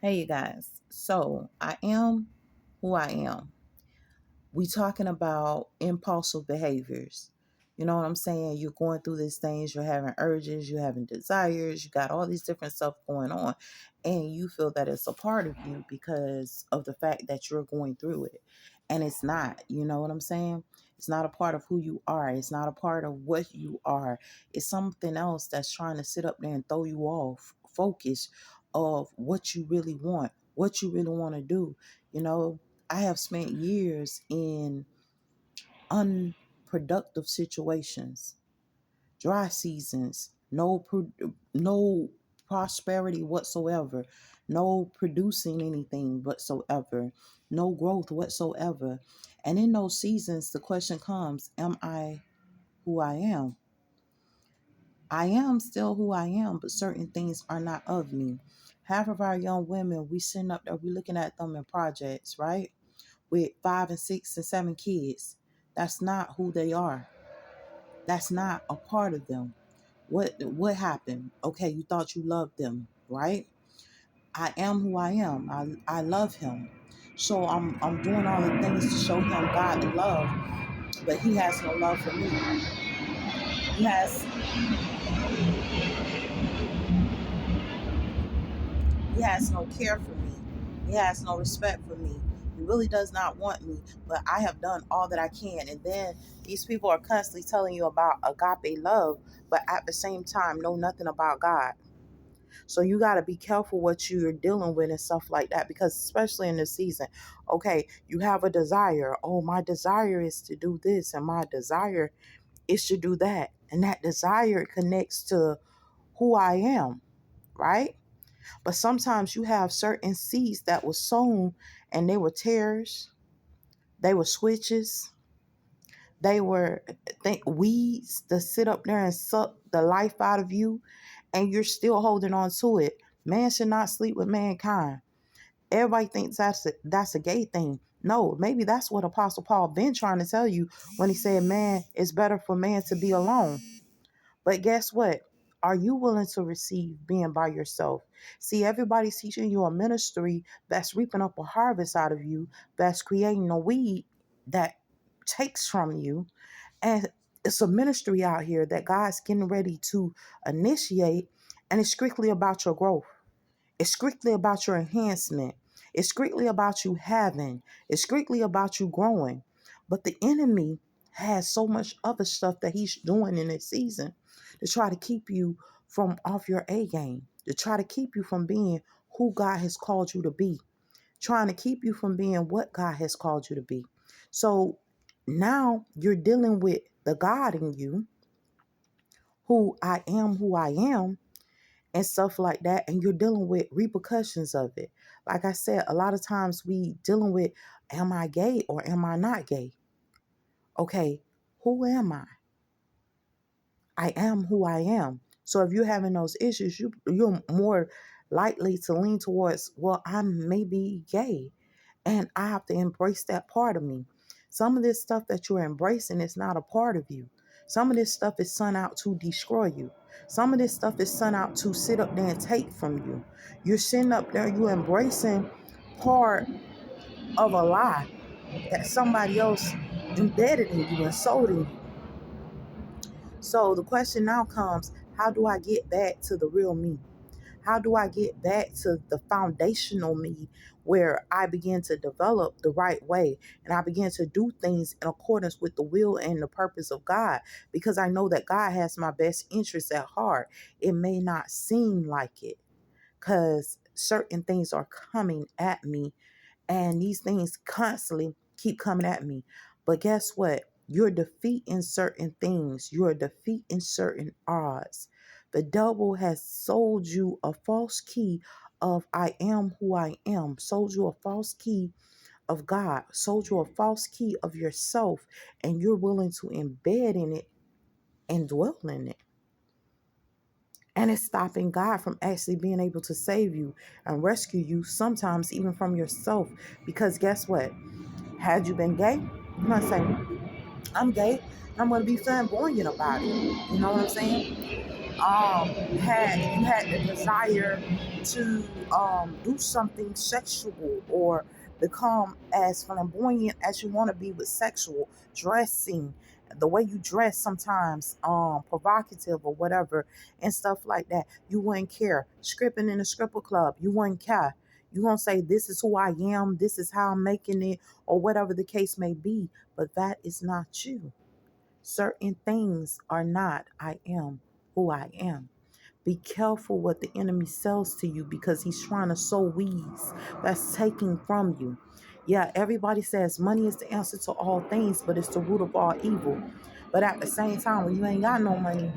Hey, you guys. So I am who I am. We talking about impulsive behaviors. You know what I'm saying? You're going through these things, you're having urges, you're having desires, you got all these different stuff going on, and you feel that it's a part of you because of the fact that you're going through it. And it's not, you know what I'm saying? It's not a part of who you are. It's not a part of what you are. It's something else that's trying to sit up there and throw you off focus of what you really want, what you really want to do. You know, I have spent years in unproductive situations, dry seasons, no prosperity whatsoever, no producing anything whatsoever, no growth whatsoever. And in those seasons, the question comes, am I who I am? I am still who I am, but certain things are not of me. Half of our young women, we sitting up there, we looking at them in projects, right? With 5 and 6 and 7 kids. That's not who they are. That's not a part of them. What happened? Okay, you thought you loved them, right? I am who I am. I love him. So I'm doing all the things to show him godly love, but he has no love for me. He has he has no care for me. He has no respect for me. He really does not want me, but I have done all that I can. And then these people are constantly telling you about agape love, but at the same time know nothing about God. So you got to be careful what you're dealing with and stuff like that, because especially in this season, okay, you have a desire. Oh, my desire is to do this, and my desire is to do that. And that desire connects to who I am, right? But sometimes you have certain seeds that were sown and they were tares, they were switches, they were weeds that sit up there and suck the life out of you, and you're still holding on to it. Man should not sleep with mankind. Everybody thinks that's a gay thing. No, maybe that's what Apostle Paul been trying to tell you when he said, man, it's better for man to be alone. But guess what? Are you willing to receive being by yourself? See, everybody's teaching you a ministry that's reaping up a harvest out of you, that's creating a weed that takes from you. And it's a ministry out here that God's getting ready to initiate, and it's strictly about your growth. It's strictly about your enhancement. It's strictly about you having. It's strictly about you growing. But the enemy has so much other stuff that he's doing in this season to try to keep you from off your A game, to try to keep you from being who God has called you to be, trying to keep you from being what God has called you to be. So now you're dealing with the God in you, who I am, and stuff like that, and you're dealing with repercussions of it. Like I said, a lot of times we dealing with, am I gay or am I not gay? Okay, who am I? I am who I am. So if you're having those issues, you're more likely to lean towards, well, I may be gay, and I have to embrace that part of me. Some of this stuff that you're embracing is not a part of you. Some of this stuff is sent out to destroy you. Some of this stuff is sent out to sit up there and take from you. You're sitting up there, you're embracing part of a lie that somebody else embedded in you and sold in you. So the question now comes, how do I get back to the real me? How do I get back to the foundational me where I begin to develop the right way and I begin to do things in accordance with the will and the purpose of God? Because I know that God has my best interests at heart. It may not seem like it because certain things are coming at me, and these things constantly keep coming at me. But guess what? You're defeating certain things. You're defeating certain odds. The devil has sold you a false key of I am who I am, sold you a false key of God, sold you a false key of yourself, and you're willing to embed in it and dwell in it. And it's stopping God from actually being able to save you and rescue you, sometimes even from yourself. Because guess what? Had you been gay, you're not saying, I'm gay, I'm going to be flamboyant about it. You know what I'm saying? had the desire to do something sexual or become as flamboyant as you want to be with sexual dressing, the way you dress sometimes provocative or whatever and stuff like that, you wouldn't care. Scripting in the scripper club, you wouldn't care. You gonna say this is who I am, this is how I'm making it, or whatever the case may be, but that is not you. Certain things are not I am who I am. Be careful what the enemy sells to you because he's trying to sow weeds that's taking from you. Yeah, everybody says money is the answer to all things, but it's the root of all evil. But at the same time, when you ain't got no money,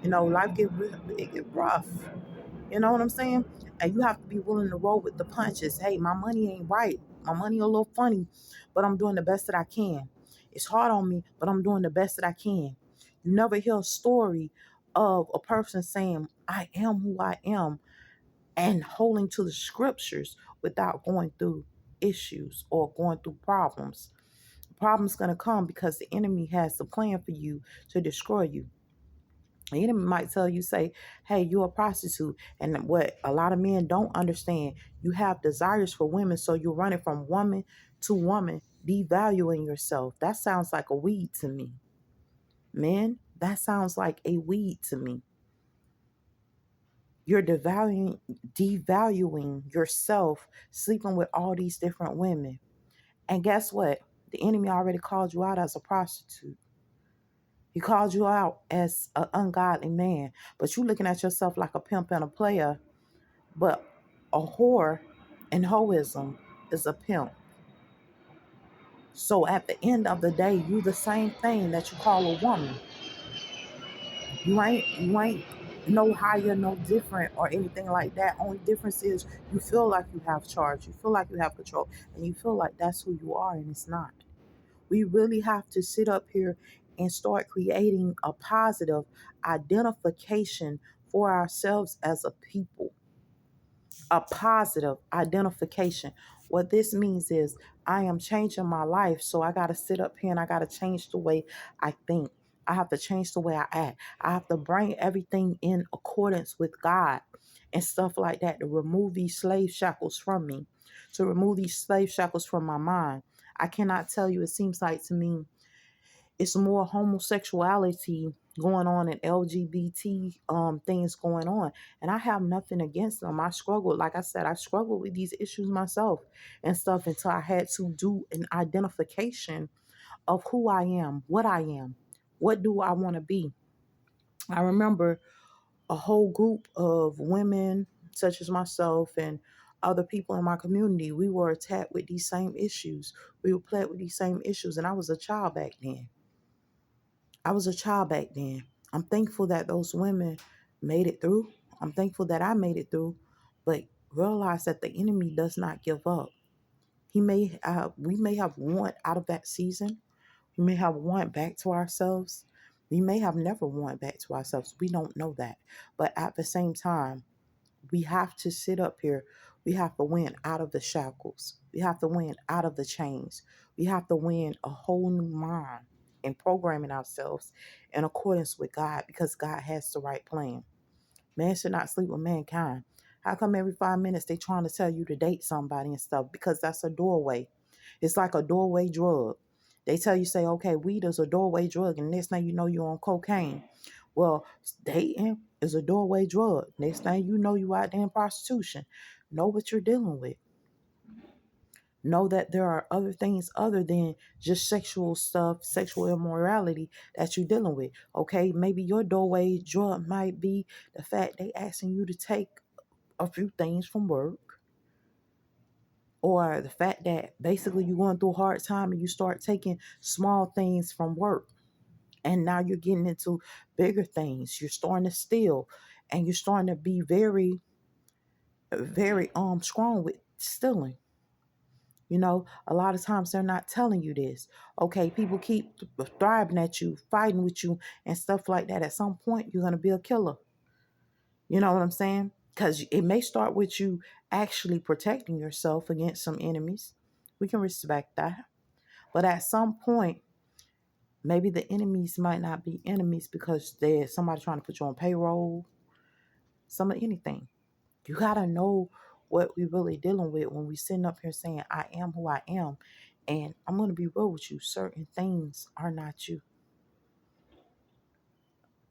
life it get rough. You know what I'm saying? And you have to be willing to roll with the punches. Hey, my money ain't right. My money a little funny, but I'm doing the best that I can. It's hard on me, but I'm doing the best that I can. You never hear a story of a person saying, I am who I am, and holding to the scriptures without going through issues or going through problems. Problems going to come because the enemy has a plan for you to destroy you. The enemy might tell you, say, hey, you're a prostitute. And what a lot of men don't understand, you have desires for women, so you're running from woman to woman, devaluing yourself. That sounds like a weed to me. Men, that sounds like a weed to me. You're devaluing yourself, sleeping with all these different women. And guess what? The enemy already called you out as a prostitute. He called you out as an ungodly man, but you looking at yourself like a pimp and a player. But a whore and hoism is a pimp. So at the end of the day, you the same thing that you call a woman. You ain't no higher, no different, or anything like that. Only difference is you feel like you have charge, you feel like you have control, and you feel like that's who you are, and it's not. We really have to sit up here and start creating a positive identification for ourselves as a people. A positive identification. What this means is I am changing my life. So I got to sit up here and I got to change the way I think. I have to change the way I act. I have to bring everything in accordance with God and stuff like that to remove these slave shackles from me, to remove these slave shackles from my mind. I cannot tell you, it seems like to me it's more homosexuality going on and LGBT things going on. And I have nothing against them. I struggled, like I said, I struggled with these issues myself and stuff until I had to do an identification of who I am, what do I want to be. I remember a whole group of women, such as myself and other people in my community, we were attacked with these same issues. We were plagued with these same issues. And I was a child back then. I'm thankful that those women made it through. I'm thankful that I made it through, but realize that the enemy does not give up. We may have won out of that season. We may have won back to ourselves. We may have never won back to ourselves. We don't know that. But at the same time, we have to sit up here. We have to win out of the shackles. We have to win out of the chains. We have to win a whole new mind and programming ourselves in accordance with God because God has the right plan. Man should not sleep with mankind. How come every 5 minutes they trying to tell you to date somebody and stuff? Because that's a doorway. It's like a doorway drug. They tell you, say, okay, weed is a doorway drug, and next thing you know, you're on cocaine. Well, dating is a doorway drug. Next thing you know, you out there in prostitution. Know what you're dealing with. Know that there are other things other than just sexual stuff, sexual immorality that you're dealing with. Okay, maybe your doorway drug might be the fact they asking you to take a few things from work, or the fact that basically you're going through a hard time and you start taking small things from work. And now you're getting into bigger things. You're starting to steal and you're starting to be very, very strong with stealing. A lot of times they're not telling you this. Okay, people keep thriving at you, fighting with you, and stuff like that. At some point, you're going to be a killer. You know what I'm saying? Because it may start with you actually protecting yourself against some enemies. We can respect that. But at some point, Maybe the enemies might not be enemies because there's somebody trying to put you on payroll, some of anything. You got to know what we really dealing with when we sitting up here saying, I am who I am. And I'm going to be real with you. Certain things are not you.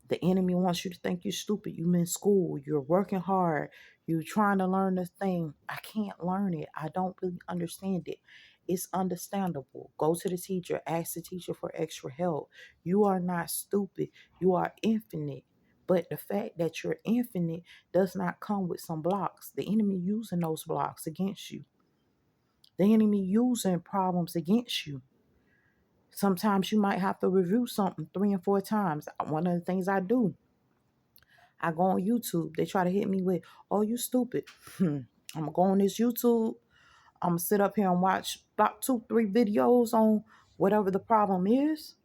The enemy wants you to think you're stupid. You in school. You're working hard. You're trying to learn this thing. I can't learn it. I don't really understand it. It's understandable. Go to the teacher. Ask the teacher for extra help. You are not stupid. You are infinite. But the fact that you're infinite does not come with some blocks. The enemy using those blocks against you. The enemy using problems against you. Sometimes you might have to review something 3 and 4 times. One of the things I do, I go on YouTube. They try to hit me with, oh, you stupid. I'm going to go on this YouTube. I'm going to sit up here and watch about 2, 3 videos on whatever the problem is,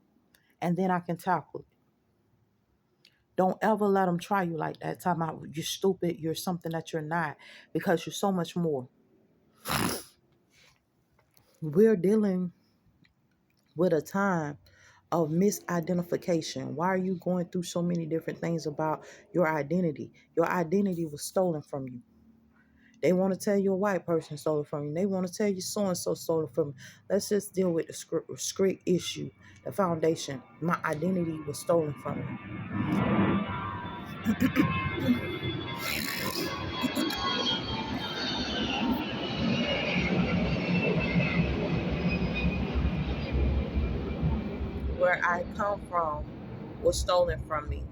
and then I can tackle it. Don't ever let them try you like that. Talking about you're stupid, you're something that you're not, because you're so much more. We're dealing with a time of misidentification. Why are you going through so many different things about your identity? Your identity was stolen from you. They want to tell you a white person stole it from you. They want to tell you so-and-so stole it from you. Let's just deal with the script issue, the foundation. My identity was stolen from me. Where I come from was stolen from me.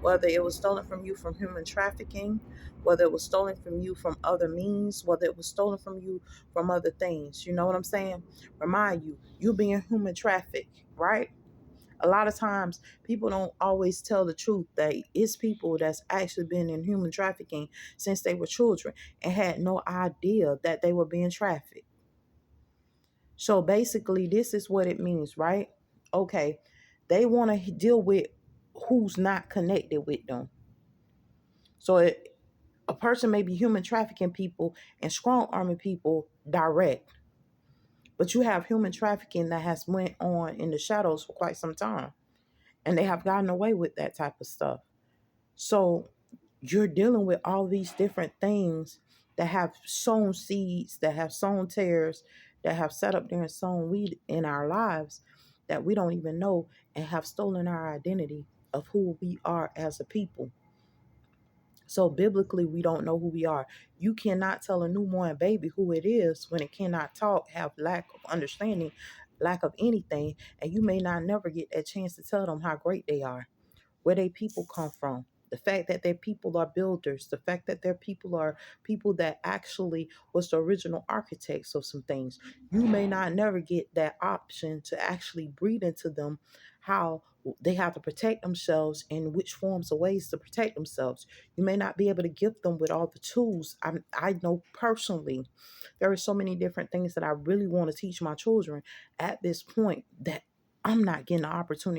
Whether it was stolen from you from human trafficking, whether it was stolen from you from other means, whether it was stolen from you from other things. You know what I'm saying? Remind you, you being human trafficked, right? A lot of times people don't always tell the truth that it's people that's actually been in human trafficking since they were children and had no idea that they were being trafficked. So basically, this is what it means, right? Okay, they want to deal with who's not connected with them. So a person may be human trafficking people and strong arming people direct, but you have human trafficking that has went on in the shadows for quite some time, and they have gotten away with that type of stuff. So you're dealing with all these different things that have sown seeds, that have sown tares, that have set up there and sown weed in our lives that we don't even know, and have stolen our identity of who we are as a people. So biblically, we don't know who we are. You cannot tell a newborn baby who it is when it cannot talk, have lack of understanding, lack of anything, and you may not never get that chance to tell them how great they are, where their people come from. The fact that their people are builders, the fact that their people are people that actually was the original architects of some things. You may not never get that option to actually breed into them how they have to protect themselves and which forms of ways to protect themselves. You may not be able to give them with all the tools. I know personally there are so many different things that I really want to teach my children at this point that I'm not getting the opportunity